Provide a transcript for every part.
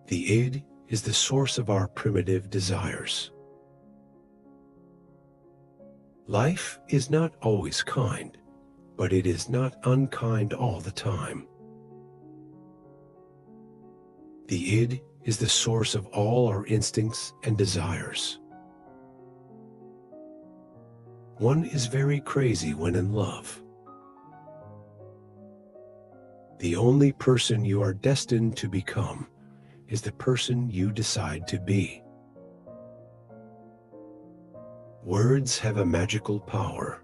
The id is the source of our primitive desires. Life is not always kind, but it is not unkind all the time. The id is the source of all our instincts and desires. One is very crazy when in love. The only person you are destined to become is the person you decide to be. Words have a magical power.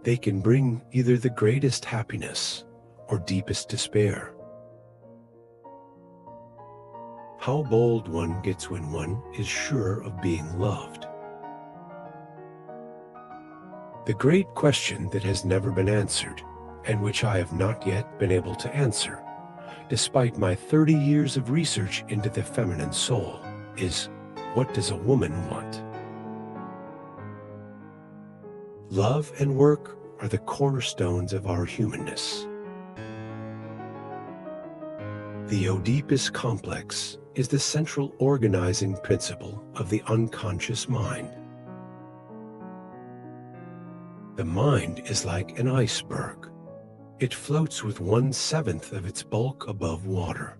They can bring either the greatest happiness or deepest despair. How bold one gets when one is sure of being loved. The great question that has never been answered, and which I have not yet been able to answer, despite my 30 years of research into the feminine soul, is, what does a woman want? Love and work are the cornerstones of our humanness. The Oedipus complex is the central organizing principle of the unconscious mind. The mind is like an iceberg. It floats with 1/7 of its bulk above water.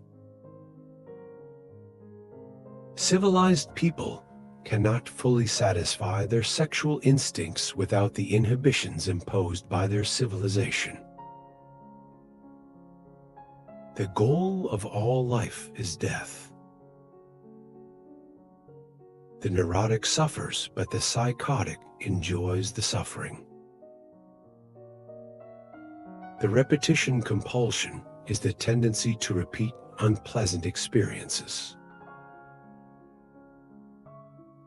Civilized people cannot fully satisfy their sexual instincts without the inhibitions imposed by their civilization. The goal of all life is death. The neurotic suffers, but the psychotic enjoys the suffering. The repetition compulsion is the tendency to repeat unpleasant experiences.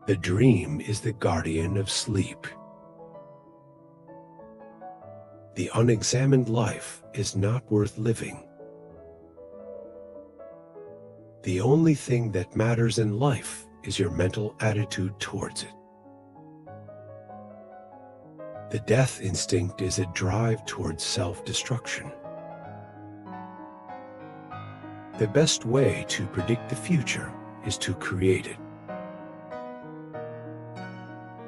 The dream is the guardian of sleep. The unexamined life is not worth living. The only thing that matters in life is your mental attitude towards it. The death instinct is a drive towards self-destruction. The best way to predict the future is to create it.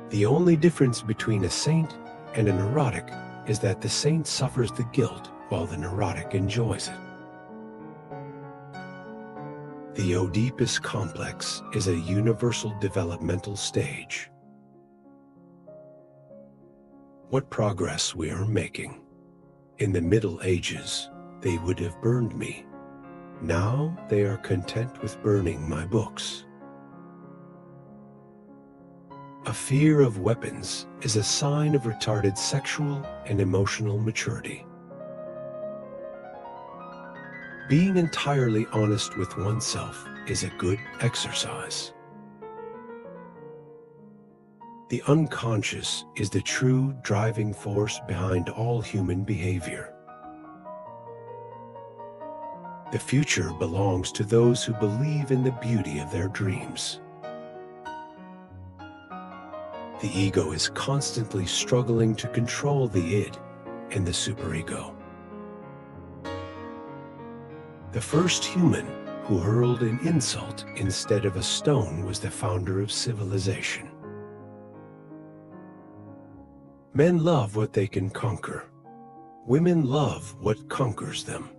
The only difference between a saint and a neurotic is that the saint suffers the guilt while the neurotic enjoys it. The Oedipus complex is a universal developmental stage. What progress we are making. In the Middle Ages, they would have burned me. Now they are content with burning my books. A fear of weapons is a sign of retarded sexual and emotional maturity. Being entirely honest with oneself is a good exercise. The unconscious is the true driving force behind all human behavior. The future belongs to those who believe in the beauty of their dreams. The ego is constantly struggling to control the id and the superego. The first human who hurled an insult instead of a stone was the founder of civilization. Men love what they can conquer. Women love what conquers them.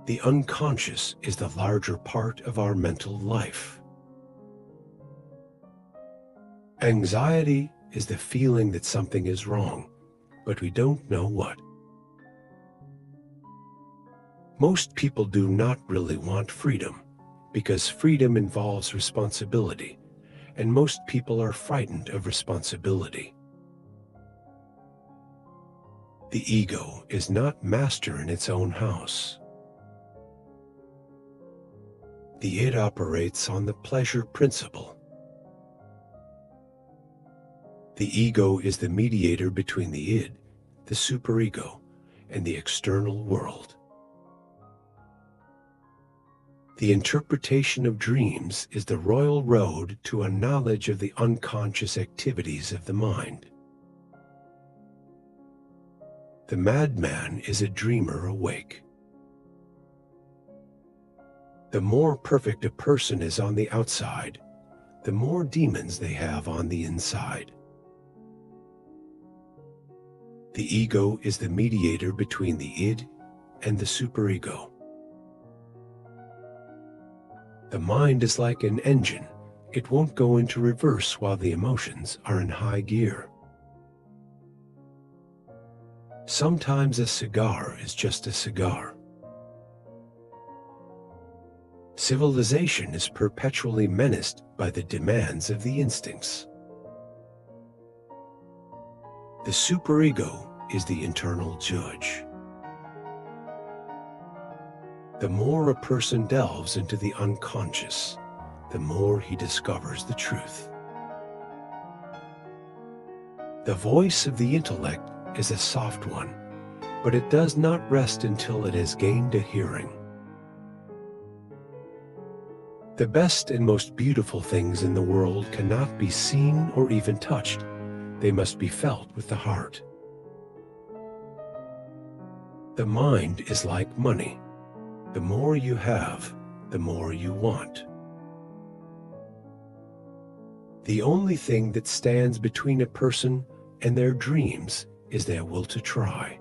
The unconscious is the larger part of our mental life. Anxiety is the feeling that something is wrong, but we don't know what. Most people do not really want freedom, because freedom involves responsibility, and most people are frightened of responsibility. The ego is not master in its own house. The id operates on the pleasure principle. The ego is the mediator between the id, the superego, and the external world. The interpretation of dreams is the royal road to a knowledge of the unconscious activities of the mind. The madman is a dreamer awake. The more perfect a person is on the outside, the more demons they have on the inside. The ego is the mediator between the id and the superego. The mind is like an engine. It won't go into reverse while the emotions are in high gear. Sometimes a cigar is just a cigar. Civilization is perpetually menaced by the demands of the instincts. The superego is the internal judge. The more a person delves into the unconscious, the more he discovers the truth. The voice of the intellect is a soft one, but it does not rest until it has gained a hearing. The best and most beautiful things in the world cannot be seen or even touched. They must be felt with the heart. The mind is like money. The more you have, the more you want. The only thing that stands between a person and their dreams is their will to try.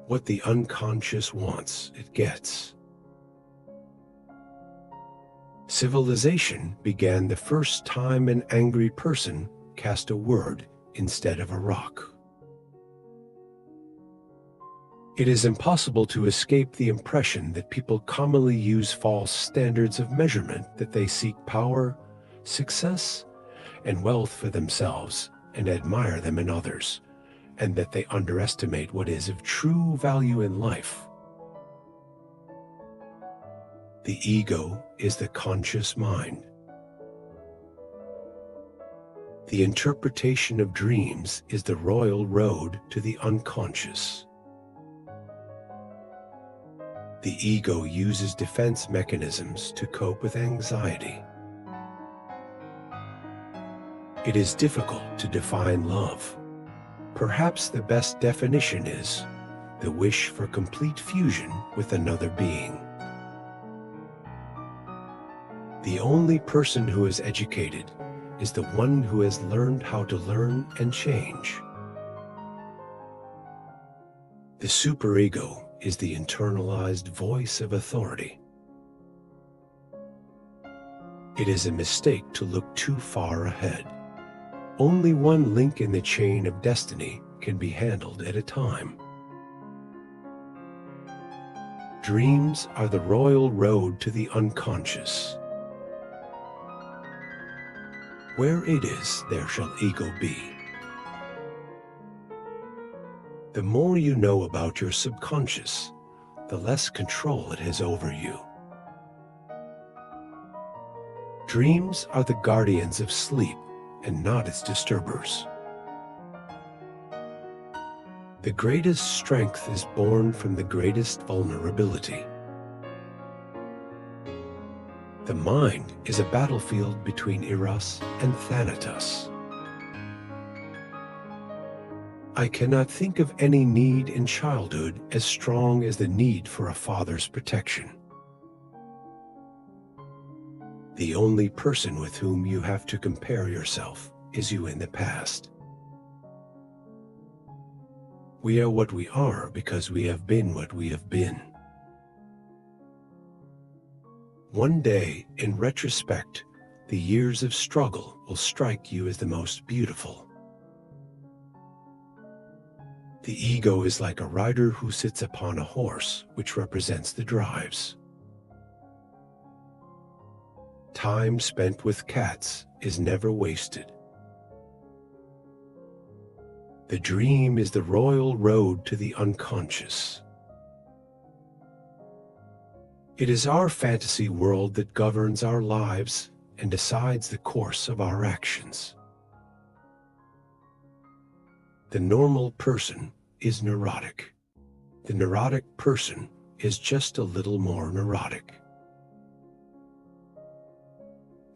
What the unconscious wants, it gets. Civilization began the first time an angry person cast a word instead of a rock. It is impossible to escape the impression that people commonly use false standards of measurement, that they seek power, success, and wealth for themselves and admire them in others, and that they underestimate what is of true value in life. The ego is the conscious mind. The interpretation of dreams is the royal road to the unconscious. The ego uses defense mechanisms to cope with anxiety. It is difficult to define love. Perhaps the best definition is the wish for complete fusion with another being. The only person who is educated is the one who has learned how to learn and change. The superego is the internalized voice of authority. It is a mistake to look too far ahead. Only one link in the chain of destiny can be handled at a time. Dreams are the royal road to the unconscious. Where it is, there shall ego be. The more you know about your subconscious, the less control it has over you. Dreams are the guardians of sleep and not its disturbers. The greatest strength is born from the greatest vulnerability. The mind is a battlefield between Eros and Thanatos. I cannot think of any need in childhood as strong as the need for a father's protection. The only person with whom you have to compare yourself is you in the past. We are what we are because we have been what we have been. One day, in retrospect, the years of struggle will strike you as the most beautiful. The ego is like a rider who sits upon a horse, which represents the drives. Time spent with cats is never wasted. The dream is the royal road to the unconscious. It is our fantasy world that governs our lives and decides the course of our actions. The normal person is neurotic. The neurotic person is just a little more neurotic.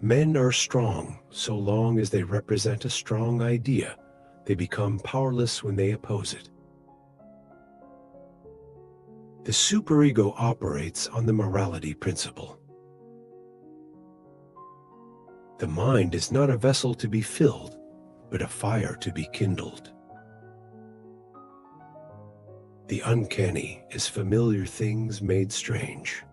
Men are strong so long as they represent a strong idea. They become powerless when they oppose it. The superego operates on the morality principle. The mind is not a vessel to be filled, but a fire to be kindled. The uncanny is familiar things made strange.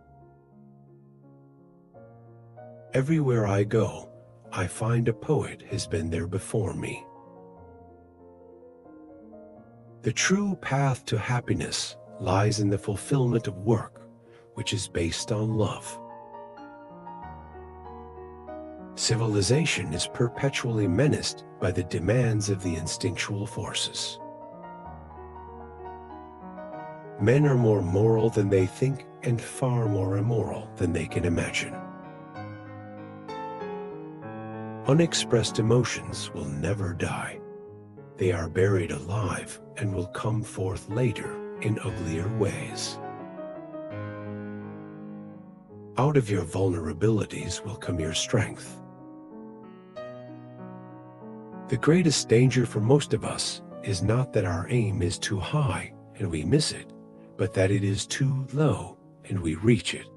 Everywhere I go, I find a poet has been there before me. The true path to happiness lies in the fulfillment of work, which is based on love. Civilization is perpetually menaced by the demands of the instinctual forces. Men are more moral than they think and far more immoral than they can imagine. Unexpressed emotions will never die. They are buried alive and will come forth later in uglier ways. Out of your vulnerabilities will come your strength. The greatest danger for most of us is not that our aim is too high and we miss it, but that it is too low and we reach it.